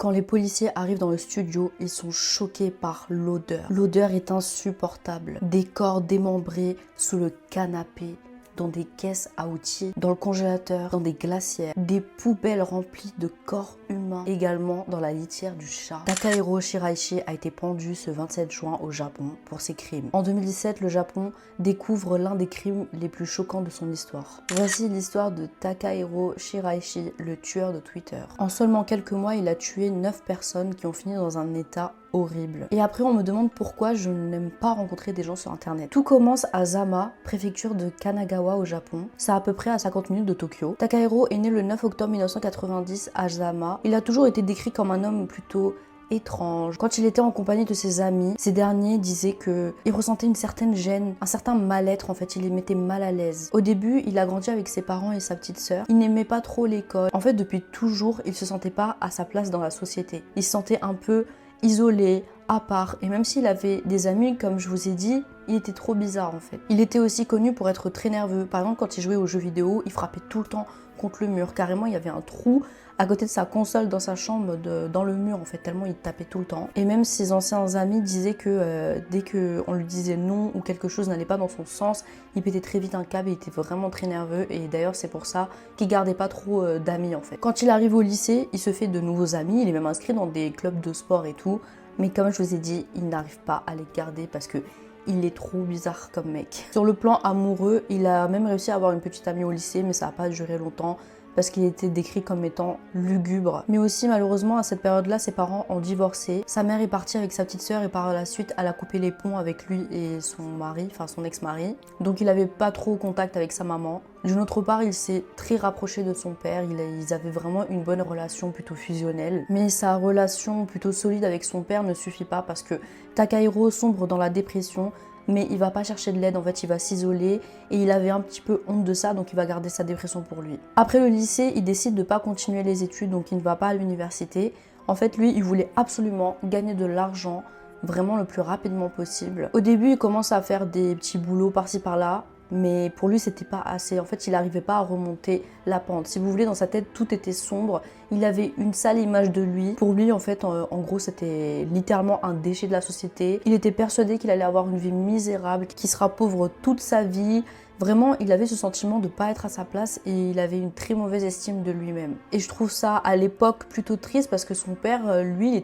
Quand les policiers arrivent dans le studio, ils sont choqués par l'odeur. L'odeur est insupportable. Des corps démembrés sous le canapé, dans des caisses à outils, dans le congélateur, dans des glacières, des poubelles remplies de corps humains, également dans la litière du chat. Takahiro Shiraishi a été pendu ce 27 juin au Japon pour ses crimes. En 2017, le Japon découvre l'un des crimes les plus choquants de son histoire. Voici l'histoire de Takahiro Shiraishi, le tueur de Twitter. En seulement quelques mois, il a tué 9 personnes qui ont fini dans un état horrible. Et après, on me demande pourquoi je n'aime pas rencontrer des gens sur internet. Tout commence à Zama, préfecture de Kanagawa au Japon. C'est à peu près à 50 minutes de Tokyo. Takahiro est né le 9 octobre 1990 à Zama. Il a toujours été décrit comme un homme plutôt étrange. Quand il était en compagnie de ses amis, ces derniers disaient qu'il ressentait une certaine gêne, un certain mal-être en fait, il les mettait mal à l'aise. Au début, il a grandi avec ses parents et sa petite sœur. Il n'aimait pas trop l'école. En fait, depuis toujours, il se sentait pas à sa place dans la société. Il se sentait un peu isolé, à part, et même s'il avait des amis, comme je vous ai dit, il était trop bizarre en fait. Il était aussi connu pour être très nerveux. Par exemple, quand il jouait aux jeux vidéo, il frappait tout le temps contre le mur. Carrément, il y avait un trou à côté de sa console dans sa chambre, dans le mur en fait, tellement il tapait tout le temps. Et même ses anciens amis disaient que dès qu'on lui disait non ou quelque chose n'allait pas dans son sens, il pétait très vite un câble, il était vraiment très nerveux et d'ailleurs c'est pour ça qu'il gardait pas trop d'amis en fait. Quand il arrive au lycée, il se fait de nouveaux amis, il est même inscrit dans des clubs de sport et tout, mais comme je vous ai dit, il n'arrive pas à les garder parce que il est trop bizarre comme mec. Sur le plan amoureux, il a même réussi à avoir une petite amie au lycée, mais ça n'a pas duré longtemps parce qu'il était décrit comme étant lugubre. Mais aussi malheureusement à cette période-là, ses parents ont divorcé. Sa mère est partie avec sa petite sœur et par la suite elle a coupé les ponts avec lui et son mari, enfin son ex-mari. Donc il n'avait pas trop contact avec sa maman. D'une autre part, il s'est très rapproché de son père, ils avaient vraiment une bonne relation plutôt fusionnelle. Mais sa relation plutôt solide avec son père ne suffit pas parce que Takahiro sombre dans la dépression, mais il va pas chercher de l'aide, en fait il va s'isoler et il avait un petit peu honte de ça, donc il va garder sa dépression pour lui. Après le lycée, il décide de pas continuer les études, donc il ne va pas à l'université. En fait lui, il voulait absolument gagner de l'argent vraiment le plus rapidement possible. Au début, il commence à faire des petits boulots par-ci par-là, mais pour lui c'était pas assez. En fait il n'arrivait pas à remonter la pente. Si vous voulez, dans sa tête tout était sombre, il avait une sale image de lui. Pour lui en fait en gros c'était littéralement un déchet de la société. Il était persuadé qu'il allait avoir une vie misérable, qu'il sera pauvre toute sa vie. Vraiment, il avait ce sentiment de ne pas être à sa place et il avait une très mauvaise estime de lui-même. Et je trouve ça à l'époque plutôt triste parce que son père, lui, il